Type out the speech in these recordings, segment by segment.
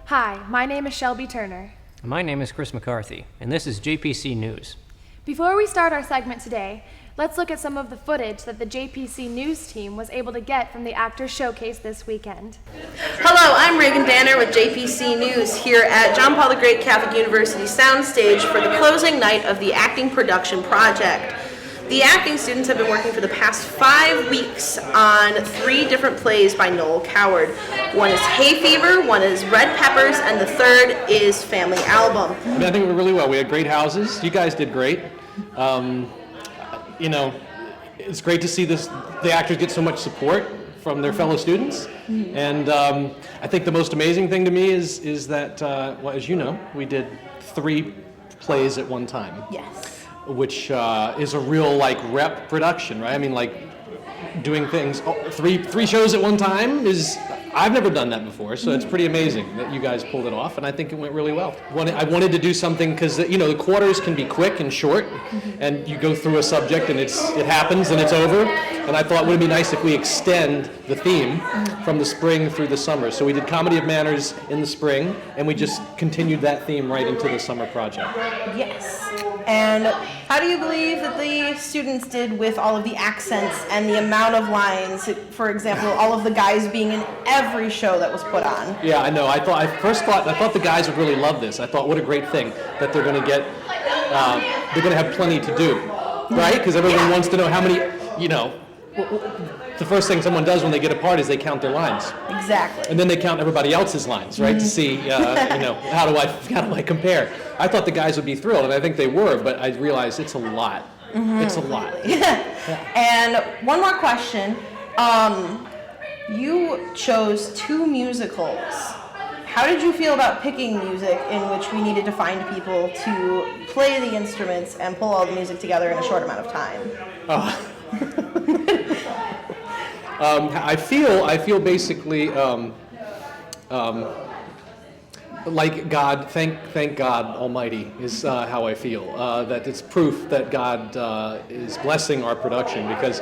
Hi, my name is Shelby Turner. My name is Chris McCarthy, and this is JPC News. Before we start our segment today, let's look at some of the footage that the JPC News team was able to get from the Actors Showcase this weekend. Hello, I'm Reagan Danner with JPC News here at John Paul the Great Catholic University Soundstage for the closing night of the Acting Production Project. The acting students have been working for the past 5 weeks on 3 different plays by Noel Coward. One is Hay Fever, one is Red Peppers, and the third is Family Album. I think we were really well. We had great houses. You guys did great. It's great to see the actors get so much support from their fellow students. And I think the most amazing thing to me is that, as you know, we did 3 plays at one time. Yes. Which is a real rep production, right? I mean, doing things, three shows at one time I've never done that before, so it's pretty amazing that you guys pulled it off, and I think it went really well. I wanted to do something because the quarters can be quick and short, and you go through a subject and it happens and it's over. And I thought, would it be nice if we extend the theme from the spring through the summer? So we did Comedy of Manners in the spring, and we just continued that theme right into the summer project. Yes. And how do you believe that the students did with all of the accents and the amount of lines? For example, all of the guys being in every show that was put on. Yeah, I know. I thought the guys would really love this. I thought, what a great thing that they're going to get. They're going to have plenty to do, right? Because everyone wants to know how many. The first thing someone does when they get a part is they count their lines. Exactly. And then they count everybody else's lines, right, to see, how do I compare? I thought the guys would be thrilled, and I think they were, but I realized it's a lot. Mm-hmm. It's a lot. And one more question. You chose 2 musicals. How did you feel about picking music in which we needed to find people to play the instruments and pull all the music together in a short amount of time? I feel basically like God. Thank God Almighty is how I feel. That it's proof that God is blessing our production, because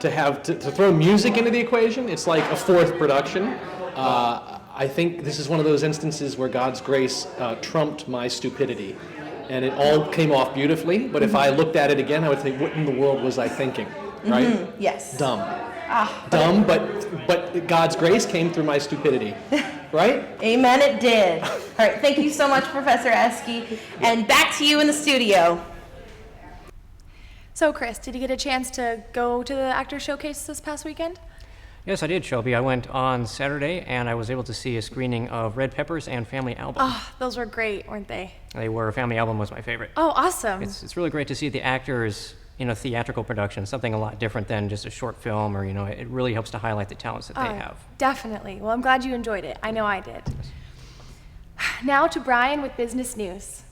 to throw music into the equation, it's like a 4th production. I think this is one of those instances where God's grace trumped my stupidity, and it all came off beautifully. But if I looked at it again, I would say, what in the world was I thinking? Right? Mm-hmm. Yes. Dumb. Dumb, but God's grace came through my stupidity, right? Amen, it did. All right, thank you so much, Professor Esky. And back to you in the studio. So, Chris, did you get a chance to go to the Actors Showcase this past weekend? Yes, I did, Shelby. I went on Saturday, and I was able to see a screening of Red Peppers and Family Album. Oh, those were great, weren't they? They were. Family Album was my favorite. Oh, awesome. It's really great to see the actors in a theatrical production, something a lot different than just a short film, or, it really helps to highlight the talents that they have. Definitely. Well, I'm glad you enjoyed it. I know I did. Now to Brian with Business News.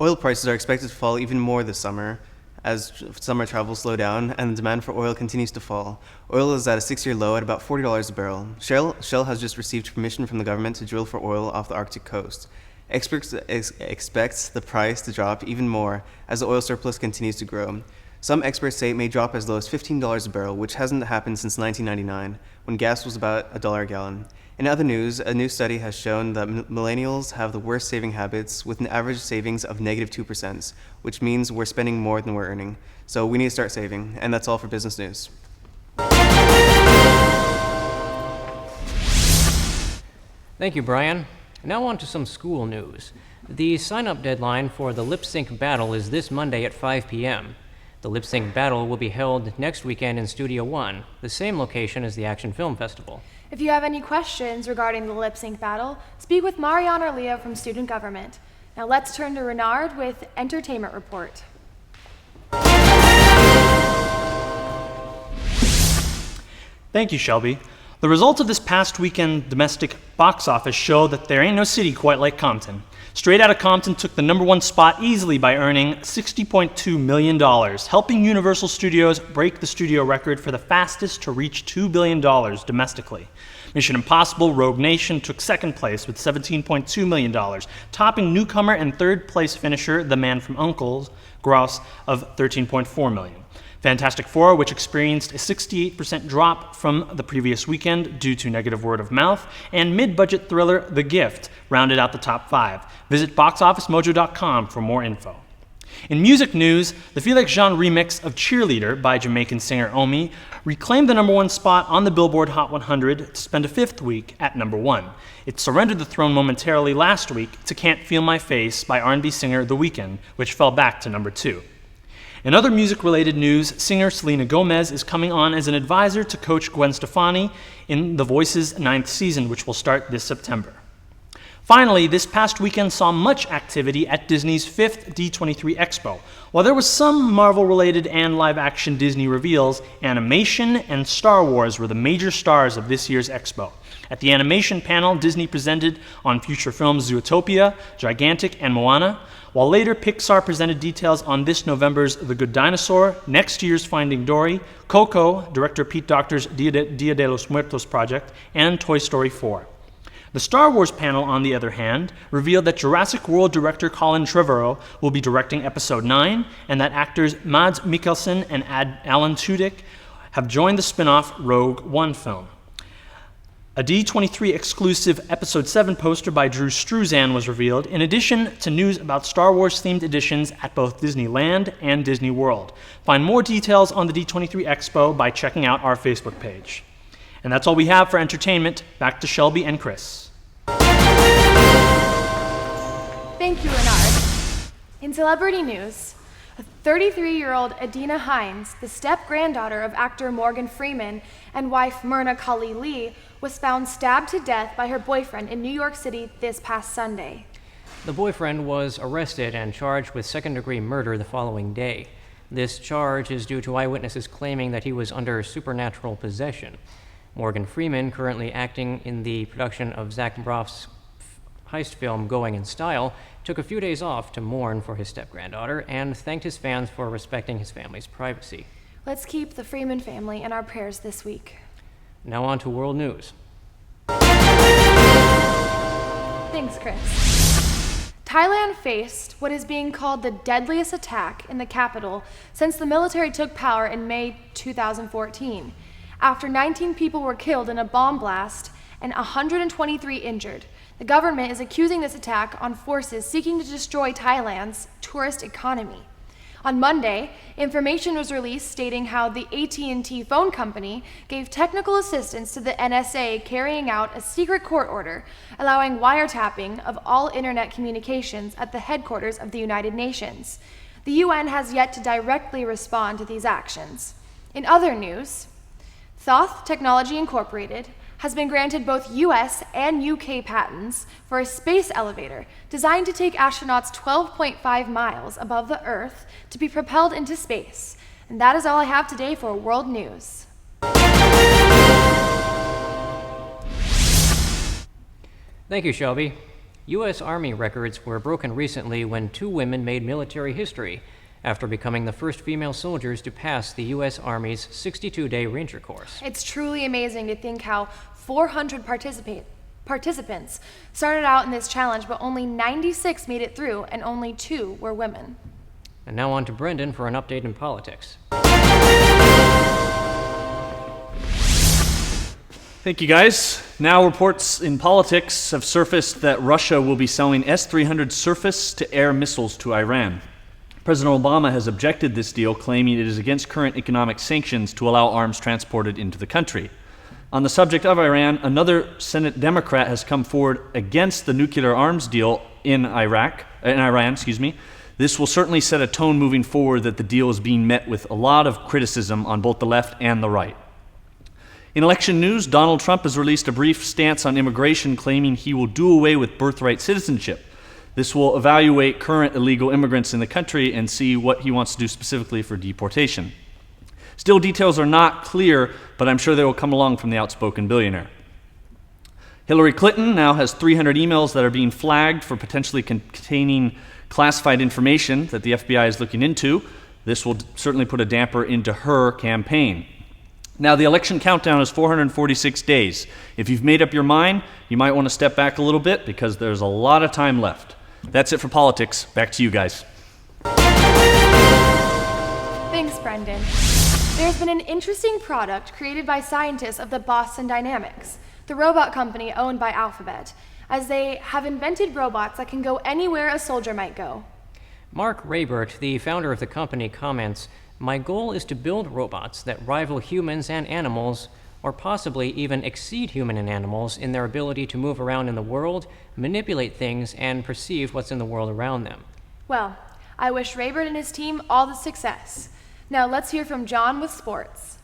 Oil prices are expected to fall even more this summer as summer travel slows down and the demand for oil continues to fall. Oil is at a 6-year low at about $40 a barrel. Shell has just received permission from the government to drill for oil off the Arctic coast. Experts expect the price to drop even more as the oil surplus continues to grow. Some experts say it may drop as low as $15 a barrel, which hasn't happened since 1999, when gas was about $1 a gallon. In other news, a new study has shown that millennials have the worst saving habits, with an average savings of -2%, which means we're spending more than we're earning. So we need to start saving, and that's all for Business News. Thank you, Brian. Now on to some school news. The sign-up deadline for the Lip Sync Battle is this Monday at 5 p.m. The Lip Sync Battle will be held next weekend in Studio One, the same location as the Action Film Festival. If you have any questions regarding the Lip Sync Battle, speak with Marianne or Leah from Student Government. Now let's turn to Renard with Entertainment Report. Thank you, Shelby. The results of this past weekend domestic box office show that there ain't no city quite like Compton. Straight Outta Compton took the #1 spot easily by earning $60.2 million, helping Universal Studios break the studio record for the fastest to reach $2 billion domestically. Mission Impossible: Rogue Nation took second place with $17.2 million, topping newcomer and third place finisher The Man from U.N.C.L.'s gross of $13.4 million. Fantastic Four, which experienced a 68% drop from the previous weekend due to negative word of mouth, and mid-budget thriller The Gift rounded out the top 5. Visit boxofficemojo.com for more info. In music news, the Felix Jean remix of Cheerleader by Jamaican singer Omi reclaimed the #1 spot on the Billboard Hot 100 to spend a 5th week at #1. It surrendered the throne momentarily last week to Can't Feel My Face by R&B singer The Weeknd, which fell back to #2. In other music-related news, singer Selena Gomez is coming on as an advisor to coach Gwen Stefani in The Voice's 9th season, which will start this September. Finally, this past weekend saw much activity at Disney's 5th D23 Expo. While there was some Marvel-related and live-action Disney reveals, animation and Star Wars were the major stars of this year's Expo. At the animation panel, Disney presented on future films Zootopia, Gigantic, and Moana, while later Pixar presented details on this November's The Good Dinosaur, next year's Finding Dory, Coco, director Pete Docter's Dia de los Muertos project, and Toy Story 4. The Star Wars panel, on the other hand, revealed that Jurassic World director Colin Trevorrow will be directing Episode 9, and that actors Mads Mikkelsen and Alan Tudyk have joined the spin-off Rogue One film. A D23 exclusive Episode 7 poster by Drew Struzan was revealed, in addition to news about Star Wars-themed editions at both Disneyland and Disney World. Find more details on the D23 Expo by checking out our Facebook page. And that's all we have for entertainment. Back to Shelby and Chris. Thank you, Renard. In celebrity news, a 33-year-old Adina Hines, the step-granddaughter of actor Morgan Freeman and wife Myrna Kali Lee, was found stabbed to death by her boyfriend in New York City this past Sunday. The boyfriend was arrested and charged with second-degree murder the following day. This charge is due to eyewitnesses claiming that he was under supernatural possession. Morgan Freeman, currently acting in the production of Zach Braff's heist film Going in Style, took a few days off to mourn for his step-granddaughter and thanked his fans for respecting his family's privacy. Let's keep the Freeman family in our prayers this week. Now on to world news. Thanks, Chris. Thailand faced what is being called the deadliest attack in the capital since the military took power in May 2014. After 19 people were killed in a bomb blast and 123 injured, the government is accusing this attack on forces seeking to destroy Thailand's tourist economy. On Monday, information was released stating how the AT&T phone company gave technical assistance to the NSA carrying out a secret court order allowing wiretapping of all internet communications at the headquarters of the United Nations. The UN has yet to directly respond to these actions. In other news, Thoth Technology Incorporated has been granted both US and UK patents for a space elevator designed to take astronauts 12.5 miles above the Earth to be propelled into space. And that is all I have today for world news. Thank you, Shelby. U.S. Army records were broken recently when 2 women made military history after becoming the first female soldiers to pass the U.S. Army's 62-day Ranger course. It's truly amazing to think how 400 participants started out in this challenge, but only 96 made it through, and only 2 were women. And now on to Brendan for an update in politics. Thank you, guys. Now reports in politics have surfaced that Russia will be selling S-300 surface-to-air missiles to Iran. President Obama has objected this deal, claiming it is against current economic sanctions to allow arms transported into the country. On the subject of Iran, another Senate Democrat has come forward against the nuclear arms deal in Iran. This will certainly set a tone moving forward that the deal is being met with a lot of criticism on both the left and the right. In election news, Donald Trump has released a brief stance on immigration, claiming he will do away with birthright citizenship. This will evaluate current illegal immigrants in the country and see what he wants to do specifically for deportation. Still, details are not clear, but I'm sure they will come along from the outspoken billionaire. Hillary Clinton now has 300 emails that are being flagged for potentially containing classified information that the FBI is looking into. This will certainly put a damper into her campaign. Now, the election countdown is 446 days. If you've made up your mind, you might want to step back a little bit because there's a lot of time left. That's it for politics. Back to you guys. Thanks, Brendan. There's been an interesting product created by scientists of the Boston Dynamics, the robot company owned by Alphabet, as they have invented robots that can go anywhere a soldier might go. Mark Raybert, the founder of the company, comments, "My goal is to build robots that rival humans and animals, or possibly even exceed human and animals in their ability to move around in the world, manipulate things, and perceive what's in the world around them." Well, I wish Raybert and his team all the success. Now let's hear from John with sports.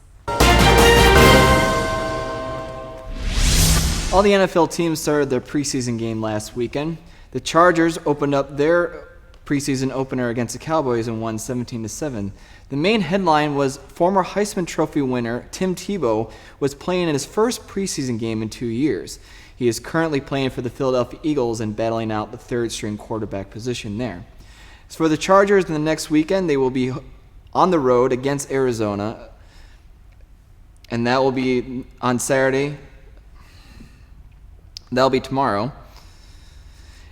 All the NFL teams started their preseason game last weekend. The Chargers opened up their preseason opener against the Cowboys and won 17-7. The main headline was former Heisman Trophy winner Tim Tebow was playing in his first preseason game in 2 years. He is currently playing for the Philadelphia Eagles and battling out the third-string quarterback position there. As for the Chargers, in the next weekend, they will be on the road against Arizona, and that will be on Saturday. That'll be tomorrow.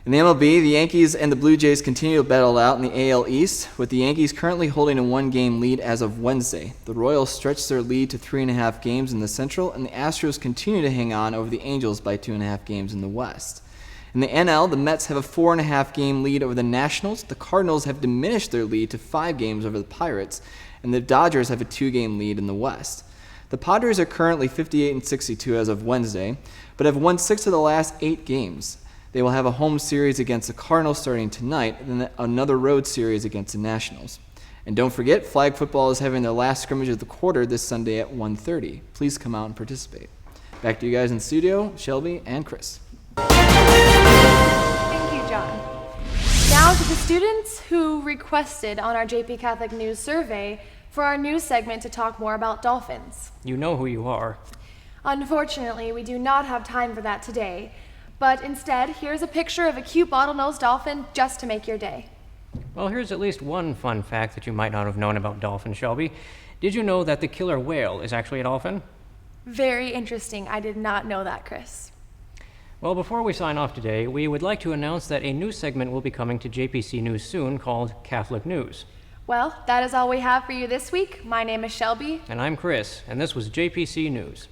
In the MLB, the Yankees and the Blue Jays continue to battle out in the AL East, with the Yankees currently holding a one-game lead as of Wednesday. The Royals stretched their lead to 3.5 games in the Central, and the Astros continue to hang on over the Angels by 2.5 games in the West. In the NL, the Mets have a 4.5 game lead over the Nationals. The Cardinals have diminished their lead to 5 games over the Pirates, and the Dodgers have a 2-game lead in the West. The Padres are currently 58-62 as of Wednesday, but have won 6 of the last 8 games. They will have a home series against the Cardinals starting tonight, and then another road series against the Nationals. And don't forget, flag football is having their last scrimmage of the quarter this Sunday at 1:30. Please come out and participate. Back to you guys in the studio, Shelby and Chris. Thank you, John. Now to the students who requested on our JP Catholic News survey for our news segment to talk more about dolphins. You know who you are. Unfortunately, we do not have time for that today, but instead, here's a picture of a cute bottlenose dolphin just to make your day. Well, here's at least one fun fact that you might not have known about dolphins, Shelby. Did you know that the killer whale is actually a dolphin? Very interesting. I did not know that, Chris. Well, before we sign off today, we would like to announce that a new segment will be coming to JPC News soon called Catholic News. Well, that is all we have for you this week. My name is Shelby. And I'm Chris, and this was JPC News.